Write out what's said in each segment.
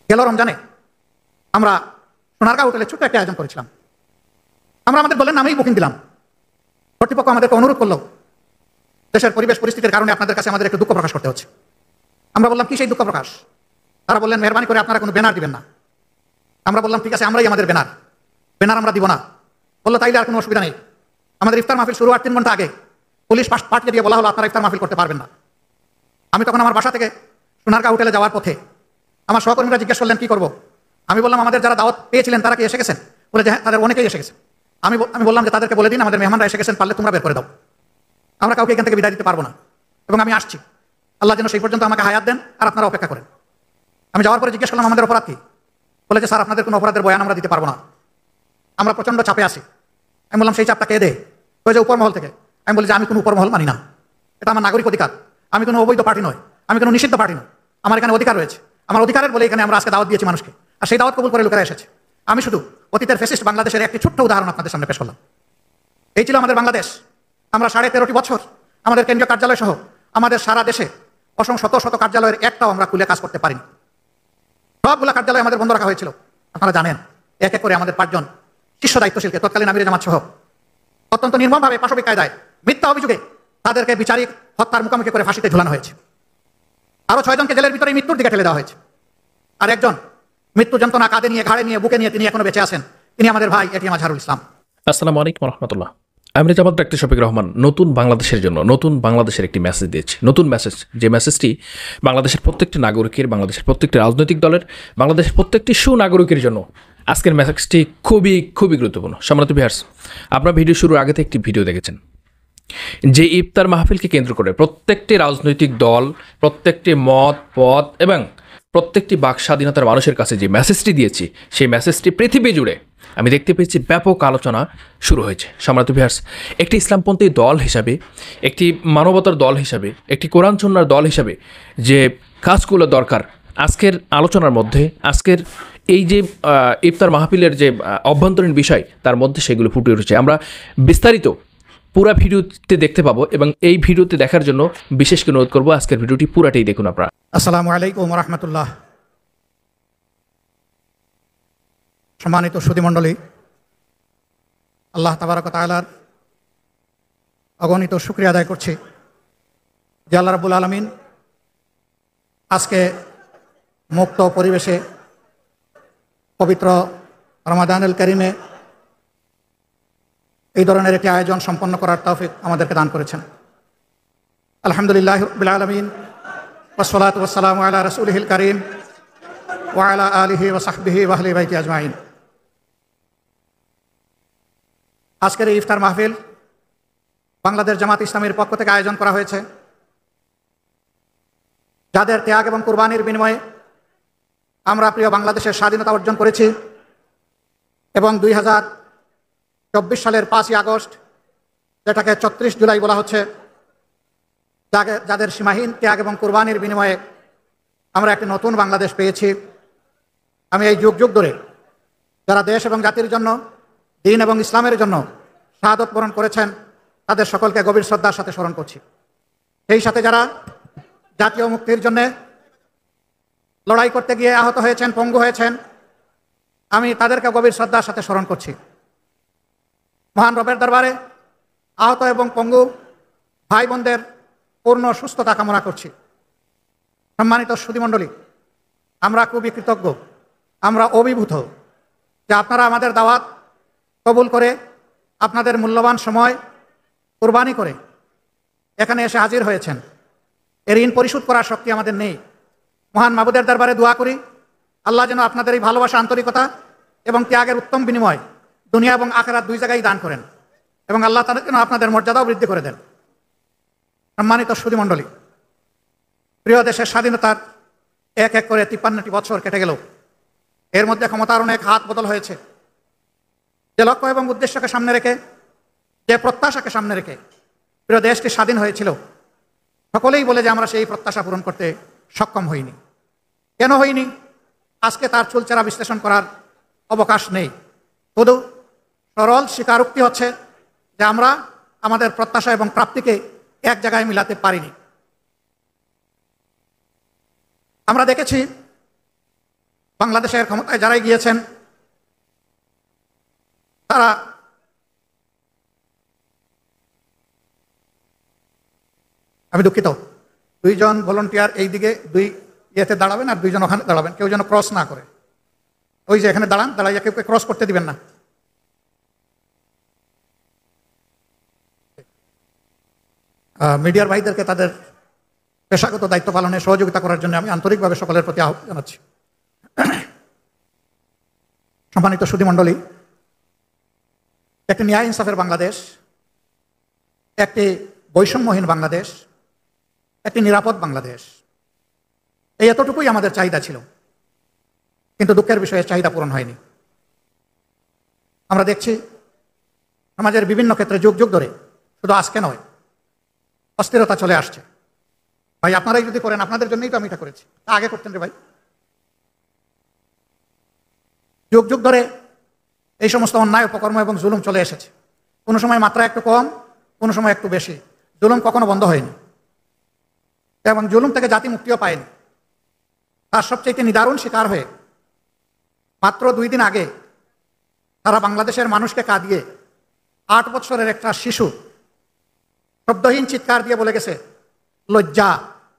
গেল রমজানে আমরা সোনারগাঁও হোটেলে ছোট্ট একটা আয়োজন করেছিলাম। আমরা আমাদের দলের নামেই বুকিং দিলাম। কর্তৃপক্ষ আমাদেরকে অনুরোধ করলো, দেশের পরিবেশ পরিস্থিতির কারণে আপনাদের কাছে আমাদের একটু দুঃখ প্রকাশ করতে হচ্ছে। আমরা বললাম, কি সেই দুঃখ প্রকাশ? তারা বললেন, মেহরবানি করে আপনারা কোনো ব্যানার দিবেন না। আমরা বললাম, ঠিক আছে, আমরাই আমাদের ব্যানার আমরা দিব না। বললো, তাইলে আর কোনো অসুবিধা নেই। আমাদের ইফতার মাহফিল শুরু হওয়ার 3 ঘন্টা আগে পুলিশ পাঠিয়ে দিয়ে বলা হলো, আপনারা ইফতার মাহফিল করতে পারবেন না। আমি তখন আমার বাসা থেকে সোনারগাঁও হোটেলে যাওয়ার পথে আমার সহকর্মীরা জিজ্ঞেস করলেন, কি করবো? আমি বললাম, আমাদের যারা দাওয়াত পেয়েছিলেন তারা কি এসে গেছেন? বলে যে হ্যাঁ, তাদের অনেকেই এসে গেছে। আমি বললাম যে তাদেরকে বলে দিন, আমাদের মেহমানরা এসে গেছেন, পারলে তোমরা বের করে দাও, আমরা কাউকে এখান থেকে বিদায় দিতে পারবো না, এবং আমি আসছি, আল্লাহ যেন সেই পর্যন্ত আমাকে হায়াত দেন, আর আপনারা অপেক্ষা করেন। আমি যাওয়ার পরে জিজ্ঞেস করলাম, আমাদের অপরাধ কি? বলে যে স্যার, আপনাদের কোনো অপরাধের বয়ান আমরা দিতে পারবো না, আমরা প্রচন্ড চাপে আছি। আমি বললাম, সেই চাপটা কে দেয়? ওই যে উপর মহল থেকে। আমি বলি যে আমি কোনো উপর মহল মানি না, এটা আমার নাগরিক অধিকার, আমি কোনো অবৈধ পার্টি নয়, আমি কোনো নিষিদ্ধ পার্টি নয়, আমার এখানে অধিকার রয়েছে, আমার অধিকারের বলে এখানে আমরা আজকে দাওয়াত দিয়েছি মানুষকে, আর সেই দাওয়াত কবুল করে লোকেরা এসেছে। আমি শুধু অতীতের ফ্যাসিস্ট বাংলাদেশের একটি ছোট্ট উদাহরণ আপনাদের সামনে পেশ করলাম। এই ছিল আমাদের বাংলাদেশ। আমরা 13.5 বছর আমাদের কেন্দ্রীয় কার্যালয় সহ আমাদের সারা দেশে শত শত কার্যালয়ের একটাও আমরা খুলে কাজ করতে পারিনি। সবগুলো কার্যালয় আমাদের বন্ধ রাখা হয়েছিল। আপনারা জানেন, এক এক করে আমাদের 5 জন শীর্ষ দায়িত্বশীলকে তৎকালীন আমিরে জামাত সহ অত্যন্ত নির্মমভাবে পাশবিক কায়দায় মিথ্যা অভিযোগে তাদেরকে বিচারিক হত্যার মুখোমুখি করে ফাঁসিতে ঝুলানো হয়েছে। আরো 6 জনকে জেলের ভিতরে মৃত্যুর দিকে ঠেলে দেওয়া হয়েছে। আর একজন মৃত্যু যন্ত্রণা কাঁধে নিয়ে, ঘাড়ে নিয়ে, বুকে নিয়ে তিনি এখনো বেঁচে আছেন। তিনি আমাদের ভাই এটিএম আজহারুল ইসলাম। আসসালামু আলাইকুম রহমতুল্লাহ। আমিরে জামাত ডাক্তার শফিক রহমান নতুন বাংলাদেশের জন্য নতুন বাংলাদেশের একটি মেসেজ দিয়েছে। নতুন মেসেজ, যে মেসেজটি বাংলাদেশের প্রত্যেকটি নাগরিকের, বাংলাদেশের প্রত্যেকটি রাজনৈতিক দলের, বাংলাদেশের প্রত্যেকটি সুনাগরিকের জন্য আজকের মেসেজটি খুবই খুবই গুরুত্বপূর্ণ। সম্মানিত ভিউয়ার্স, আপনারা ভিডিও শুরুর আগে থেকে একটি ভিডিও দেখেছেন, যে ইফতার মাহফিলকে কেন্দ্র করে প্রত্যেকটি রাজনৈতিক দল, প্রত্যেকটি মত পথ এবং প্রত্যেকটি বাক স্বাধীনতার মানুষের কাছে যে মেসেজটি দিয়েছি, সেই মেসেজটি পৃথিবী জুড়ে আমি দেখতে পেয়েছি ব্যাপক আলোচনা শুরু হয়েছে। সম্মানিত ভিউয়ার্স, একটি ইসলামপন্থী দল হিসাবে, একটি মানবতার দল হিসাবে, একটি কোরআন সুন্নাহর দল হিসাবে যে কাজগুলো দরকার, আজকের আলোচনার মধ্যে, আজকের এই যে ইফতার মাহফিলের যে অভ্যন্তরীণ বিষয়, তার মধ্যে সেগুলো ফুটে উঠেছে। আমরা বিস্তারিত পুরো ভিডিওতে দেখতে পাবো, এবং এই ভিডিওতে দেখার জন্য বিশেষ করে অনুরোধ করবো, আজকের ভিডিওটি পুরাটাই দেখুন আপনারা। আসসালামু আলাইকুম রহমতুল্লাহ। সম্মানিত সুধীমণ্ডলী, আল্লাহ তাবারক তাআলার অগণিত শুকরিয়া আদায় করছি যে আল্লাহ রাব্বুল আলামিন আজকে মুক্ত পরিবেশে পবিত্র রমাদানুল কারীমে এই ধরনের একটি আয়োজন সম্পন্ন করার তৌফিক আমাদেরকে দান করেছেন। আলহামদুলিল্লাহ রাব্বিল আলামিন, ওয়াসসালাতু ওয়াসসালামু আলা রাসূলিহিল কারীম ওয়া আলা আলিহি ওয়া সাহবিহি ওয়া আহলি বাইতি আজমাইন। আজকের এই ইফতার মাহফিল বাংলাদেশ জামাত ইসলামীর পক্ষ থেকে আয়োজন করা হয়েছে। যাদের ত্যাগ এবং কুরবানির বিনিময়ে আমরা প্রিয় বাংলাদেশের স্বাধীনতা অর্জন করেছি, এবং 2024 সালের 5ই আগস্ট, যেটাকে 34 জুলাই বলা হচ্ছে, যাদের সীমাহীন ত্যাগ এবং কুরবানির বিনিময়ে আমরা একটি নতুন বাংলাদেশ পেয়েছি। আমি এই যুগ যুগ ধরে যারা দেশ এবং জাতির জন্য, দিন এবং ইসলামের জন্য শাহাদত বরণ করেছেন, তাদের সকলকে গভীর শ্রদ্ধার সাথে স্মরণ করছি। সেই সাথে যারা জাতীয় মুক্তির জন্য লড়াই করতে গিয়ে আহত হয়েছেন, পঙ্গু হয়েছেন, আমি তাদেরকে গভীর শ্রদ্ধার সাথে স্মরণ করছি। মহান রবের দরবারে আহত এবং পঙ্গু ভাই বোনদের পূর্ণ সুস্থতা কামনা করছি। সম্মানিত সুধীমণ্ডলী, আমরা খুবই কৃতজ্ঞ, আমরা অভিভূত যে আপনারা আমাদের দাওয়াত কবুল করে আপনাদের মূল্যবান সময় কুরবানি করে এখানে এসে হাজির হয়েছেন। এর ঋণ পরিশোধ করার শক্তি আমাদের নেই। মহান মাবুদের দরবারে দোয়া করি, আল্লাহ যেন আপনাদের এই ভালোবাসা, আন্তরিকতা এবং ত্যাগের উত্তম বিনিময় দুনিয়া এবং আখিরাত 2 জায়গায় দান করেন, এবং আল্লাহ তাআলা যেন আপনাদের মর্যাদাও বৃদ্ধি করে দেন। সম্মানিত সুধীমণ্ডলী, প্রিয় দেশের স্বাধীনতার এক এক করে 53টি বছর কেটে গেল। এর মধ্যে ক্ষমতার অনেক হাত বদল হয়েছে। যে লক্ষ্য এবং উদ্দেশ্যকে সামনে রেখে, যে প্রত্যাশাকে সামনে রেখে প্রিয় দেশটি স্বাধীন হয়েছিল, সকলেই বলে যে আমরা সেই প্রত্যাশা পূরণ করতে সক্ষম হইনি। কেন হইনি? আজকে তার চুলচেরা বিশ্লেষণ করার অবকাশ নেই। শুধু সরল স্বীকারোক্তি হচ্ছে যে আমরা আমাদের প্রত্যাশা এবং প্রাপ্তিকে এক জায়গায় মিলাতে পারিনি। আমরা দেখেছি বাংলাদেশের ক্ষমতায় যারাই গিয়েছেন তারা আমি দুঃখিত, দুইজন ভলান্টিয়ার এই দিকে দুই ইয়েতে দাঁড়াবেন আর দুইজন ওখানে দাঁড়াবেন, কেউ যেন ক্রস না করে। ওই যে এখানে দাঁড়ান, দাঁড়াইয়া কেউ ক্রস করতে দিবেন না। মিডিয়ার ভাইদেরকে তাদের পেশাগত দায়িত্ব পালনে সহযোগিতা করার জন্য আমি আন্তরিকভাবে সকলের প্রতি আহ্বান জানাচ্ছি। সম্মানিত সুধীমণ্ডলী, একটি ন্যায় ইনসাফের বাংলাদেশ, একটি বৈষম্যহীন বাংলাদেশ, একটি নিরাপদ বাংলাদেশ, এই এতটুকুই আমাদের চাহিদা ছিল। কিন্তু দুঃখের বিষয়ে চাহিদা পূরণ হয়নি। আমরা দেখছি সমাজের বিভিন্ন ক্ষেত্রে যুগ যুগ ধরে, শুধু আজকে নয়, অস্থিরতা চলে আসছে। ভাই আপনারাই যদি করেন, আপনাদের জন্যই তো আমি এটা করেছি, আগে করতেন রে ভাই। যুগ যুগ ধরে এই সমস্ত অন্যায় অপকর্ম এবং জুলুম চলে এসেছে। কোনো সময় মাত্রা একটু কম, কোনো সময় একটু বেশি। জুলুম কখনো বন্ধ হয়নি এবং জুলুম থেকে জাতি মুক্তিও পায়নি। তার সবচেয়ে নিদারুণ শিকার হয়ে মাত্র 2 দিন আগে তারা বাংলাদেশের মানুষকে কাঁদিয়ে 8 বছরের একটা শিশু শব্দহীন চিৎকার দিয়ে বলে গেছে, লজ্জা,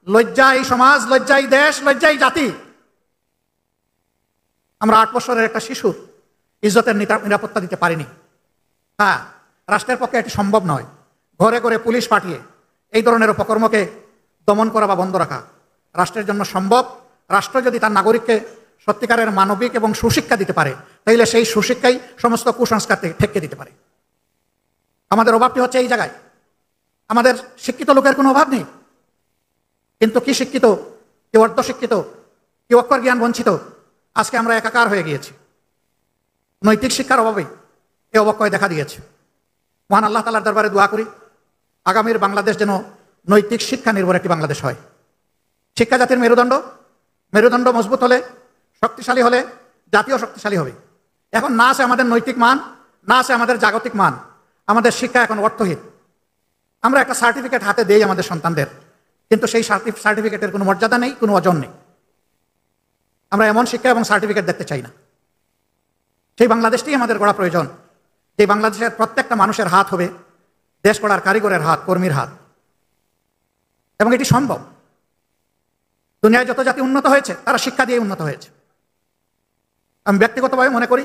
লজ্জা এই সমাজ, লজ্জা এই দেশ, লজ্জা এই জাতি। আমরা 8 বছরের একটা শিশুর ইজ্জতের নিরাপত্তা দিতে পারিনি। হ্যাঁ, রাষ্ট্রের পক্ষে এটি সম্ভব নয় ঘরে ঘরে পুলিশ পাঠিয়ে এই ধরনের অপকর্মকে দমন করা বা বন্ধ রাখা। রাষ্ট্রের জন্য সম্ভব, রাষ্ট্র যদি তার নাগরিককে সত্যিকারের মানবিক এবং সুশিক্ষা দিতে পারে, তাইলে সেই সুশিক্ষাই সমস্ত কুসংস্কার থেকে ঠেকিয়ে দিতে পারে। আমাদের অভাবটি হচ্ছে এই জায়গায়। আমাদের শিক্ষিত লোকের কোনো অভাব নেই, কিন্তু কি শিক্ষিত, কেউ অর্ধশিক্ষিত, কেউ অক্ষর জ্ঞান বঞ্চিত। আজকে আমরা একাকার হয়ে গিয়েছি। নৈতিক শিক্ষার অভাবেই এই অবক্ষয় দেখা দিয়েছে। মহান আল্লাহ তাআলার দরবারে দোয়া করি, আগামীর বাংলাদেশ যেন নৈতিক শিক্ষা নির্ভর একটি বাংলাদেশ হয়। শিক্ষা জাতির মেরুদণ্ড, মেরুদণ্ড মজবুত হলে, শক্তিশালী হলে জাতীয় শক্তিশালী হবে। এখন না আছে আমাদের নৈতিক মান, না আছে আমাদের জাগতিক মান। আমাদের শিক্ষা এখন অর্থহীন। আমরা একটা সার্টিফিকেট হাতে দেই আমাদের সন্তানদের, কিন্তু সেই সার্টিফিকেটের কোনো মর্যাদা নেই, কোনো ওজন নেই। আমরা এমন শিক্ষা এবং সার্টিফিকেট দেখতে চাই না। সেই বাংলাদেশটি আমাদের গড়া প্রয়োজন, যে বাংলাদেশের প্রত্যেকটা মানুষের হাত হবে দেশ গড়ার কারিগরের হাত, কর্মীর হাত। এবং এটি সম্ভব। দুনিয়ায় যত জাতি উন্নত হয়েছে তারা শিক্ষা দিয়ে উন্নত হয়েছে। আমি ব্যক্তিগতভাবে মনে করি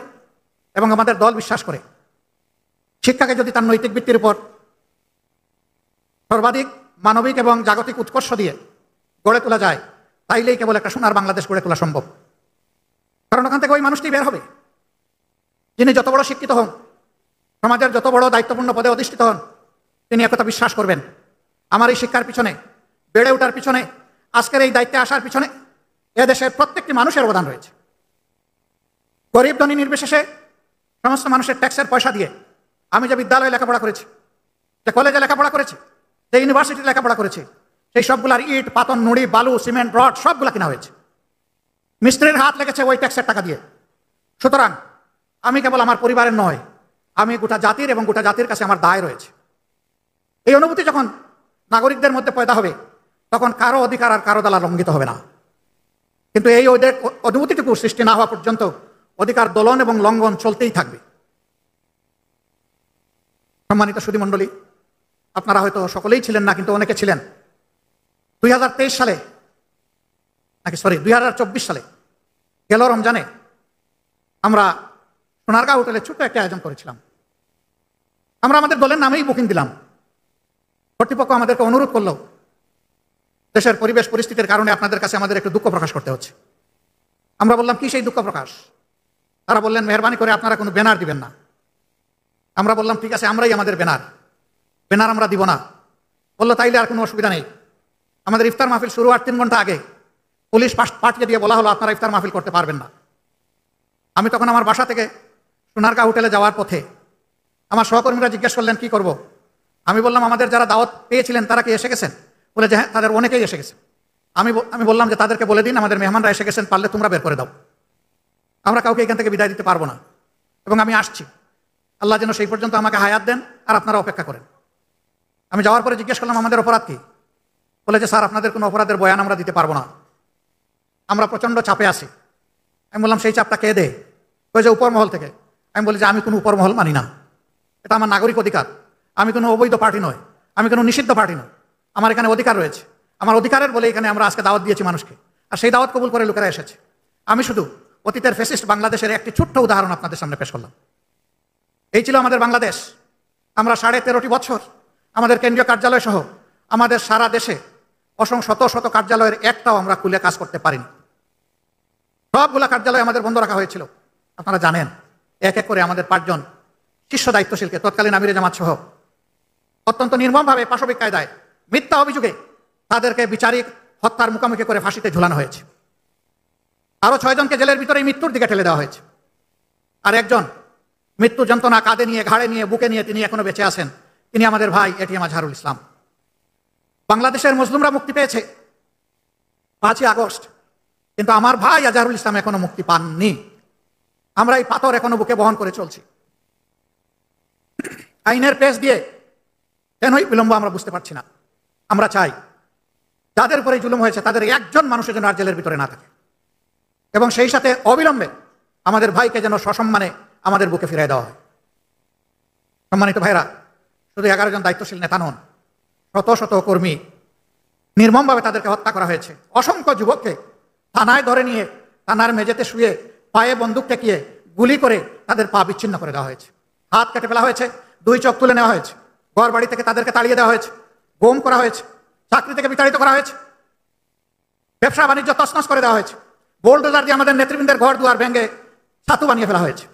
এবং আমাদের দল বিশ্বাস করে, শিক্ষাকে যদি তার নৈতিক ভিত্তির উপর সর্বাধিক মানবিক এবং জাগতিক উৎকর্ষ দিয়ে গড়ে তোলা যায়, তাইলেই কেবল একটা সোনার বাংলাদেশ গড়ে তোলা সম্ভব। কারণ ওখান থেকে ওই মানুষটি বের হবে যিনি যত বড় শিক্ষিত হন, সমাজের যত বড় দায়িত্বপূর্ণ পদে অধিষ্ঠিত হন, তিনি একথা বিশ্বাস করবেন, আমার এই শিক্ষার পিছনে, বেড়ে ওঠার পিছনে, আজকের এই দায়িত্বে আসার পিছনে এদেশের প্রত্যেকটি মানুষের অবদান রয়েছে। গরিব ধনী নির্বিশেষে সমস্ত মানুষের ট্যাক্সের পয়সা দিয়ে আমি যে বিদ্যালয়ে লেখাপড়া করেছি, যে কলেজে লেখাপড়া করেছি, যে ইউনিভার্সিটি লেখাপড়া করেছি, সেই সবগুলার ইট, পাথর, নুড়ি, বালু, সিমেন্ট, রড সবগুলা কিনা হয়েছে। মিস্ত্রির হাত লেগেছে ওই ট্যাক্সের টাকা দিয়ে। সুতরাং আমি কেবল আমার পরিবারের নয়, আমি গোটা জাতির এবং গোটা জাতির কাছে আমার দায় রয়েছে। এই অনুভূতি যখন নাগরিকদের মধ্যে পয়দা হবে, তখন কারো অধিকার আর কারো দ্বারা লঙ্ঘিত হবে না। কিন্তু এই অনুভূতিটুকু সৃষ্টি না হওয়া পর্যন্ত অধিকার দোলন এবং লঙ্ঘন চলতেই থাকবে। সম্মানিত সুধীমণ্ডলী, আপনারা হয়তো সকলেই ছিলেন না, কিন্তু অনেকে ছিলেন। 2023 সালে নাকি 2024 সালে গেল রমজানে আমরা সোনারগাঁও হোটেলে ছোট্ট একটা আয়োজন করেছিলাম। আমরা আমাদের দলের নামেই বুকিং দিলাম। কর্তৃপক্ষ আমাদেরকে অনুরোধ করলো, দেশের পরিবেশ পরিস্থিতির কারণে আপনাদের কাছে আমাদের একটু দুঃখ প্রকাশ করতে হচ্ছে। আমরা বললাম, কি সেই দুঃখ প্রকাশ? তারা বললেন, মেহরবানি করে আপনারা কোনো ব্যানার দিবেন না। আমরা বললাম, ঠিক আছে, আমরাই আমাদের ব্যানার আমরা দিব না। বললো, তাইলে আর কোনো অসুবিধা নেই। আমাদের ইফতার মাহফিল শুরু হওয়ার 3 ঘন্টা আগে পুলিশ পাঠিয়ে দিয়ে বলা হলো, আপনারা ইফতার মাহফিল করতে পারবেন না। আমি তখন আমার বাসা থেকে সোনারগাঁও হোটেলে যাওয়ার পথে আমার সহকর্মীরা জিজ্ঞেস করলেন, কি করব? আমি বললাম, আমাদের যারা দাওয়াত পেয়েছিলেন তারা কি এসে গেছেন? বলে যে হ্যাঁ, তাদের অনেকেই এসে গেছে। আমি বললাম যে তাদেরকে বলে দিন, আমাদের মেহমানরা এসে গেছেন, পারলে তোমরা বের করে দাও। আমরা কাউকে এখান থেকে বিদায় দিতে পারবো না এবং আমি আসছি। আল্লাহ যেন সেই পর্যন্ত আমাকে হায়াত দেন আর আপনারা অপেক্ষা করেন। আমি যাওয়ার পরে জিজ্ঞেস করলাম, আমাদের অপরাধ কি? বলে যে স্যার, আপনাদের কোনো অপরাধের বয়ান আমরা দিতে পারবো না। আমরা প্রচণ্ড চাপে আছি। আমি বললাম সেই চাপটা কে দে? ওই যে উপর মহল থেকে। আমি বলি যে আমি কোনো উপর মহল মানি না, এটা আমার নাগরিক অধিকার। আমি কোনো অবৈধ পার্টি নয়, আমি কোনো নিষিদ্ধ পার্টি নয়। আমার এখানে অধিকার রয়েছে, আমার অধিকারের বলে এখানে আমরা আজকে দাওয়াত দিয়েছি মানুষকে, আর সেই দাওয়াত কবুল করে লোকেরা এসেছে। আমি শুধু অতীতের ফ্যাসিস্ট বাংলাদেশের একটি ছোট্ট উদাহরণ আপনাদের সামনে পেশ করলাম। এই ছিল আমাদের বাংলাদেশ। আমরা 13.5 বছর আমাদের কেন্দ্রীয় কার্যালয় সহ আমাদের সারা দেশে শত শত কার্যালয়ের একটাও আমরা খুলে কাজ করতে পারিনি। সবগুলা কার্যালয় আমাদের বন্ধ রাখা হয়েছিল। আপনারা জানেন, এক এক করে আমাদের 5 জন শীর্ষ দায়িত্বশীলকে তৎকালীন আমিরে জামাত সহ অত্যন্ত নির্মমভাবে পাশবিক কায়দায় মিথ্যা অভিযোগে তাদেরকে বিচারিক হত্যার মুখোমুখি করে ফাঁসিতে ঝুলানো হয়েছে। আরো 6 জনকে জেলের ভিতরেই মৃত্যুর দিকে ঠেলে দেওয়া হয়েছে। আর একজন মৃত্যু যন্ত্রণা কাঁধে নিয়ে, ঘাড়ে নিয়ে, বুকে নিয়ে তিনি এখনো বেঁচে আছেন। তিনি আমাদের ভাই এটিএম আজহারুল ইসলাম। বাংলাদেশের মুসলিমরা মুক্তি পেয়েছে 5ই আগস্ট, কিন্তু আমার ভাই আজহারুল ইসলাম এখনো মুক্তি পাননি। আমরা এই পাথর এখনো বুকে বহন করে চলছি। আইনের পেশ দিয়ে কেনই বিলম্ব আমরা বুঝতে পারছি না। আমরা চাই যাদের উপরে জুলুম হয়েছে তাদের একজন মানুষের জন্য আর জেলের ভিতরে না থাকে, এবং সেই সাথে অবিলম্বে আমাদের ভাইকে যেন সসম্মানে আমাদের বুকে ফিরিয়ে দেওয়া হয়। সম্মানিত ভাইরা, শুধু 11 জন দায়িত্বশীল নেতা নন, শত শত কর্মী নির্মমভাবে তাদেরকে হত্যা করা হয়েছে। অসংখ্য যুবককে থানায় ধরে নিয়ে থানার মেঝেতে শুয়ে পায়ে বন্দুক ঠেকিয়ে গুলি করে তাদের পা বিচ্ছিন্ন করে দেওয়া হয়েছে, হাত কেটে ফেলা হয়েছে, 2 চোখ তুলে নেওয়া হয়েছে, ঘর বাড়ি থেকে তাদেরকে তাড়িয়ে দেওয়া হয়েছে, গুম করা হয়েছে, চাকরি থেকে বিতাড়িত করা হয়েছে, ব্যবসা বাণিজ্য তছনছ করে দেওয়া হয়েছে, বোল্ডোজার দিয়ে আমাদের নেতৃবৃন্দের ঘর দুয়ার ভেঙে ছাতু বানিয়ে ফেলা হয়েছে।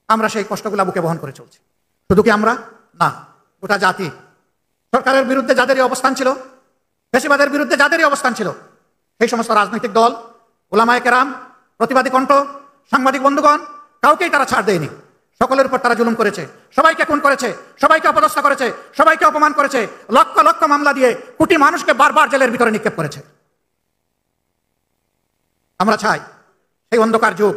আমরা সেই কষ্টগুলা বুকে বহন করে চলছি। শুধু কি আমরা না, গোটা জাতি। সরকারের বিরুদ্ধে যাদেরই অবস্থান ছিল, ফ্যাসিবাদের বিরুদ্ধে যাদেরই অবস্থান ছিল, সেই সমস্ত রাজনৈতিক দল, ওলামায়ে কেরাম, প্রতিবাদী কণ্ঠ, সাংবাদিক বন্ধুগণ, কাউকেই তারা ছাড় দেয়নি। সকলের উপর তারা জুলুম করেছে, সবাইকে খুন করেছে, সবাইকে অপদস্থ করেছে, সবাইকে অপমান করেছে, লক্ষ লক্ষ মামলা দিয়ে কোটি মানুষকে বারবার জেলের ভিতরে নিক্ষেপ করেছে। আমরা চাই সেই অন্ধকার যুগ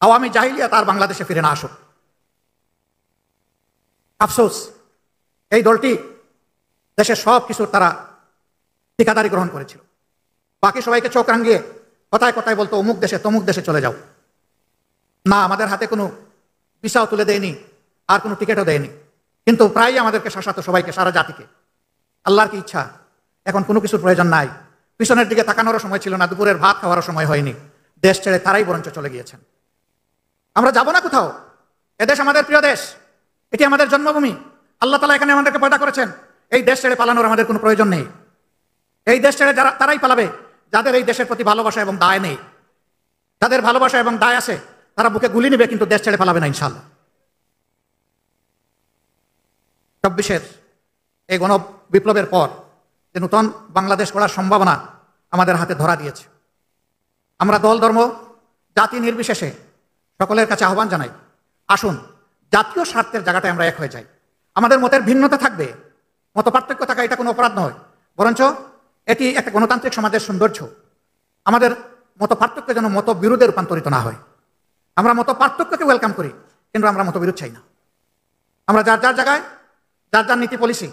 আওয়ামী জাহিলিয়াত আর বাংলাদেশে ফিরে না আসুক। আফসোস, এই দলটি দেশের সব কিছুর তারা ঠিকাদারি গ্রহণ করেছিল। বাকি সবাইকে চোখ রাঙিয়ে কথায় কথায় বলতো অমুক দেশে তমুক দেশে চলে যাও। না, আমাদের হাতে কোনো ভিসাও তুলে দেয়নি, আর কোনো টিকিটও দেয়নি, কিন্তু প্রায়ই আমাদেরকে শাসাতো, সবাইকে, সারা জাতিকে। আল্লাহর কি ইচ্ছা, এখন কোনো কিছুর প্রয়োজন নাই। পিছনের দিকে তাকানোরও সময় ছিল না, দুপুরের ভাত খাওয়ারও সময় হয়নি। দেশ ছেড়ে তারাই বরঞ্চ চলে গিয়েছেন। আমরা যাব না কোথাও। এদেশ আমাদের প্রিয় দেশ, এটি আমাদের জন্মভূমি। আল্লাহ তাআলা এখানে আমাদেরকে পয়দা করেছেন। এই দেশ ছেড়ে পালানোর আমাদের কোনো প্রয়োজন নেই। এই দেশ ছেড়ে যারা তারাই পালাবে যাদের এই দেশের প্রতি ভালোবাসা এবং দায় নেই। যাদের ভালোবাসা এবং দায় আছে তারা বুকে গুলি নেবে, কিন্তু দেশ ছেড়ে পালাবে না ইনশাআল্লাহ। 24-এর এই গণ বিপ্লবের পর যে নূতন বাংলাদেশ গড়ার সম্ভাবনা আমাদের হাতে ধরা দিয়েছে, আমরা দল, ধর্ম, জাতি নির্বিশেষে সকলের কাছে আহ্বান জানাই, আসুন জাতীয় স্বার্থের জায়গাটায় আমরা এক হয়ে যাই। আমাদের মতের ভিন্নতা থাকবে, মত পার্থক্য থাকা এটা কোনো অপরাধ নয়, বরঞ্চ এটি একটা গণতান্ত্রিক সমাজের সৌন্দর্য। আমাদের মত পার্থক্য যেন মত বিরোধে রূপান্তরিত না হয়। আমরা মত পার্থক্যকে ওয়েলকাম করি, কিন্তু আমরা মতবিরোধ চাই না। আমরা যার যার জায়গায় যার যার নীতি পলিসি,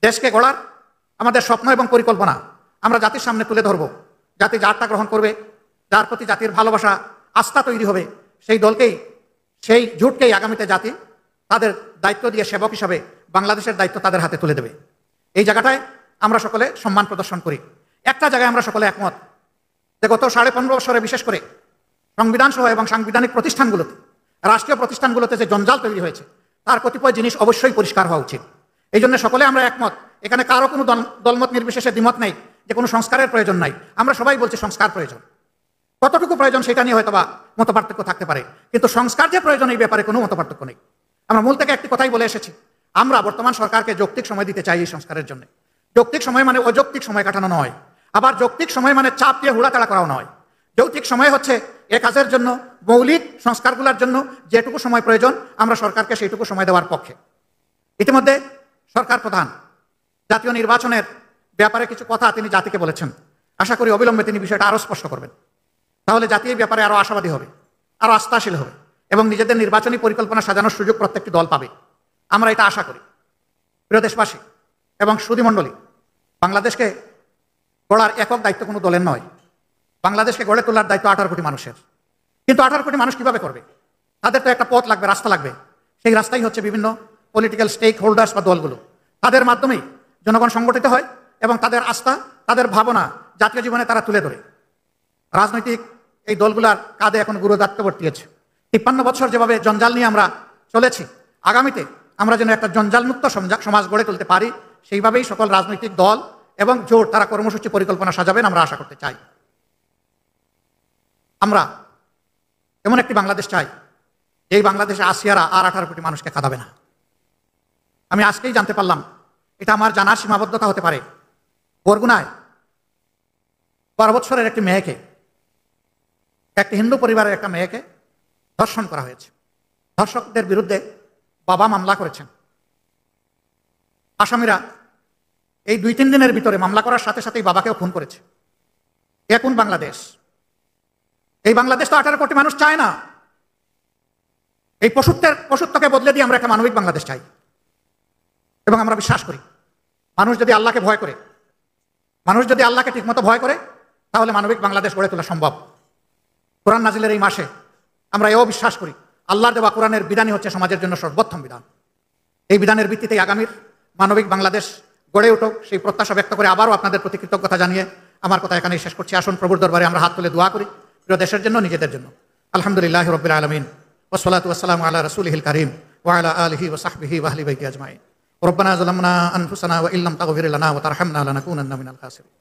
দেশকে গড়ার আমাদের স্বপ্ন এবং পরিকল্পনা আমরা জাতির সামনে তুলে ধরব। জাতি যারটা গ্রহণ করবে, যার প্রতি জাতির ভালোবাসা, আস্থা তৈরি হবে, সেই দলকেই, সেই জোটকেই আগামীতে জাতি তাদের দায়িত্ব দিয়ে সেবক হিসাবে বাংলাদেশের দায়িত্ব তাদের হাতে তুলে দেবে। এই জায়গাটায় আমরা সকলে সম্মান প্রদর্শন করি। একটা জায়গায় আমরা সকলে একমত যে গত 15.5 বছরে বিশেষ করে সংবিধান সহ এবং সাংবিধানিক প্রতিষ্ঠানগুলোতে, রাষ্ট্রীয় প্রতিষ্ঠানগুলোতে যে জঞ্জাল তৈরি হয়েছে তার কতিপয় জিনিস অবশ্যই পরিষ্কার হওয়া উচিত। এই জন্য সকলে আমরা একমত, এখানে কারো কোনো দলমত নির্বিশেষে দ্বিমত নেই যে কোনো সংস্কারের প্রয়োজন নাই। আমরা সবাই বলছি সংস্কার প্রয়োজন। কতটুকু প্রয়োজন সেটা নিয়ে হয়তো বা মত পার্থক্য থাকতে পারে, কিন্তু সংস্কার যে প্রয়োজন এই ব্যাপারে কোনো মত পার্থক্য নেই। আমরা মূল থেকে একটি কথাই বলে এসেছি, আমরা বর্তমান সরকারকে যৌক্তিক সময় দিতে চাই এই সংস্কারের জন্য। যৌক্তিক সময় মানে অযৌক্তিক সময় কাটানো নয়, আবার যৌক্তিক সময় মানে চাপ দিয়ে হুড়াতাড়া করাও নয়। যৌক্তিক সময় হচ্ছে এ কাজের জন্য, মৌলিক সংস্কারগুলোর জন্য যেটুকু সময় প্রয়োজন আমরা সরকারকে সেইটুকু সময় দেওয়ার পক্ষে। ইতিমধ্যে সরকার প্রধান জাতীয় নির্বাচনের ব্যাপারে কিছু কথা তিনি জাতিকে বলেছেন। আশা করি অবিলম্বে তিনি বিষয়টা আরও স্পষ্ট করবেন। তাহলে জাতি এই ব্যাপারে আরও আশাবাদী হবে, আরও আস্থাশীল হবে এবং নিজেদের নির্বাচনী পরিকল্পনা সাজানোর সুযোগ প্রত্যেকটি দল পাবে। আমরা এটা আশা করি। প্রিয় দেশবাসী এবং সুধীমণ্ডলী, বাংলাদেশকে গড়ার একক দায়িত্ব কোনো দলের নয়, বাংলাদেশকে গড়ে তোলার দায়িত্ব 18 কোটি মানুষের। কিন্তু 18 কোটি মানুষ কিভাবে করবে? তাদের তো একটা পথ লাগবে, রাস্তা লাগবে। সেই রাস্তাই হচ্ছে বিভিন্ন পলিটিক্যাল স্টেক হোল্ডার্স বা দলগুলো। তাদের মাধ্যমেই জনগণ সংগঠিত হয় এবং তাদের আস্থা, তাদের ভাবনা জাতীয় জীবনে তারা তুলে ধরে। রাজনৈতিক এই দলগুলার কাঁধে এখন গুরু দায়িত্ব বর্তিয়েছে। 53 বছর যেভাবে জঞ্জাল নিয়ে আমরা চলেছি, আগামীতে আমরা যেন একটা জঞ্জালমুক্ত সমাজ গড়ে তুলতে পারি, সেইভাবেই সকল রাজনৈতিক দল এবং জোট তারা কর্মসূচি পরিকল্পনা সাজাবেন আমরা আশা করতে চাই। আমরা এমন একটি বাংলাদেশ চাই, এই বাংলাদেশে আসিয়ারা আর 18 কোটি মানুষকে কাঁদাবে না। আমি আজকেই জানতে পারলাম, এটা আমার জানার সীমাবদ্ধতা হতে পারে, বরগুনায় 12 বছরের একটি মেয়েকে, একটি হিন্দু পরিবারের একটা মেয়েকে ধর্ষণ করা হয়েছে। ধর্ষকদের বিরুদ্ধে বাবা মামলা করেছেন। আসামিরা এই 2-3 দিনের ভিতরে মামলা করার সাথে সাথেই বাবাকেও খুন করেছে। এ কোন বাংলাদেশ? এই বাংলাদেশ তো 18 কোটি মানুষ চায় না। এই পশুত্বকে বদলে দিয়ে আমরা একটা মানবিক বাংলাদেশ চাই। এবং আমরা বিশ্বাস করি, মানুষ যদি আল্লাহকে ভয় করে, মানুষ যদি আল্লাহকে ঠিকমতো ভয় করে, তাহলে মানবিক বাংলাদেশ গড়ে তোলা সম্ভব। কোরআন নাজিলের এই মাসে আমরা এও বিশ্বাস করি, আল্লাহর দেওয়া কোরআনের বিধানই হচ্ছে সমাজের জন্য সর্বোত্তম বিধান। এই বিধানের ভিত্তিতেই আগামীর মানবিক বাংলাদেশ গড়ে উঠুক, সেই প্রত্যাশা ব্যক্ত করে আবারও আপনাদের প্রতি কৃতজ্ঞতা জানিয়ে আমার কথা এখানেই শেষ করছি। আসুন প্রভুর দরবারে আমরা হাত তুলে দোয়া করি, প্রিয় দেশের জন্য, নিজেদের জন্য। আলহামদুলিল্লাহ রাব্বিল আলামিন, ওয়াসসালাতু ওয়াসসালামু আলা রাসূলিহিল কারীম ওয়া আলা আলিহি ওয়া সাহবিহি ওয়া আহলি বাইতি আজমাইন। রব্বানা যালামনা আনফুসানা ওয়া ইল্লাম তাগফির লানা ওয়া তারহামনা লানাকুনান্না মিনাল খাসিরিন।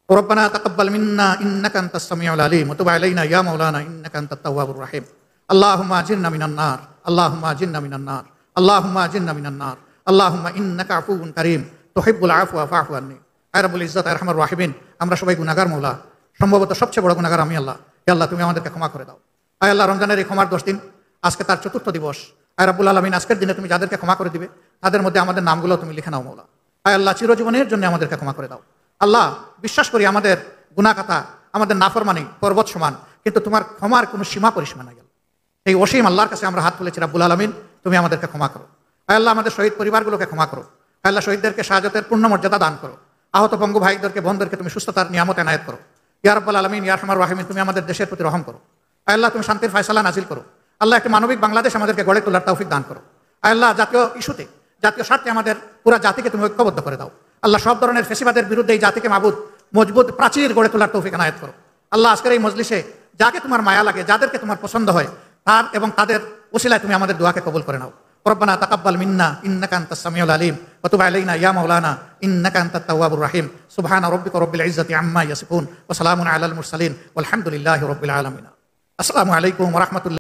রব্বানা তাকাব্বাল মিন্না ইন্নাকা আনতাস সামিউল আলিম ওয়া তুব আলাইনা ইয়া মাওলানা ইন্নাকা আনতাত তাওয়াবুর রাহিম। আল্লাহুম্মা আজিরনা মিনান নার, আল্লাহুম্মা আজিরনা মিনান নার, আল্লাহুম্মা আজিরনা মিনান নার, আল্লাহুম্মা ইন্নাকা আফুউন কারীম তুহিব্বুল আফওয়া ফা'ফু আন্নি। হে রব্বুল ইজ্জত, হে আরহামার রাহিমিন, আমরা সবাই গুনাহগার মওলা, সম্ভবত সবচেয়ে বড় গুনাহগার আমি আল্লাহ। হে আল্লাহ, তুমি আমাদেরকে ক্ষমা করে দাও। হে আল্লাহ, রমজানের এই ক্ষমার 10 দিন, আজকে তার 4র্থ দিবস। হে রব্বুল আলামিন, আজকের দিনে তুমি যাদেরকে ক্ষমা করে দিবে তাদের মধ্যে আমাদের নামগুলো তুমি লিখে নাও মওলা। হে আল্লাহ, চিরজীবনের জন্য আমাদেরকে ক্ষমা করে দাও। আল্লাহ, বিশ্বাস করি আমাদের গুনাহ খাতা, আমাদের নাফরমানি পর্বত সমান, কিন্তু তোমার ক্ষমার কোনো সীমা পরিসীমা নাই। এই অসীম আল্লাহর কাছে আমরা হাত তুলেছি, রাব্বুল আলামিন তুমি আমাদেরকে ক্ষমা করো। হে আল্লাহ, আমাদের শহীদ পরিবারগুলোকে ক্ষমা করো। হে আল্লাহ, শহীদদেরকে শাহাদাতের পূর্ণ মর্যাদা দান করো। আহত পঙ্গু ভাইদেরকে, বোনদেরকে তুমি সুস্থতার নিয়ামত এনায়েত করো। ইয়া রাব্বুল আলামিন, ইয়া আরহামার রাহিমিন, তুমি আমাদের দেশের প্রতি রহম করো। হে আল্লাহ, তুমি শান্তির ফয়সালা নাজিল করো। আল্লাহ, একটি মানবিক বাংলাদেশ আমাদেরকে গড়ে তোলার তৌফিক দান করো। হে আল্লাহ, জাতীয় ইস্যুতে, জাতীয় স্বার্থে আমাদের পুরো জাতিকে তুমি ঐক্যবদ্ধ করে দাও। আল্লাহ, সব ধরনের ফেসিবাদের বিরুদ্ধে এই জাতিকে মাবুদ মজবুত প্রাচীর গড়ে তোলার তৌফিক এনায়েত করো। আল্লাহ, আজকের এই মজলিসে যাকে তোমার মায়া লাগে, যাদেরকে তোমার পছন্দ হয়, তার এবং তাদের ওসিলায় তুমি আমাদের দোয়াকে কবুল করে নাও। রব্বানা তাকাব্বাল মিন্না ইন্নাকা আনতাস সামিউল আলিম ওয়া তুব আলাইনা ইয়া মাওলানা ইন্নাকা আনতাত তাওয়াবুর রাহিম। সুবহানা রাব্বিকা রাব্বিল ইজ্জাতি আম্মা ইয়াসিফুন ওয়া সালামুন আলাল মুরসালিন ওয়ালহামদুলিল্লাহি রাব্বিল আলামিন। আসসালামু আলাইকুম ওয়া রাহমাতুল্লাহ।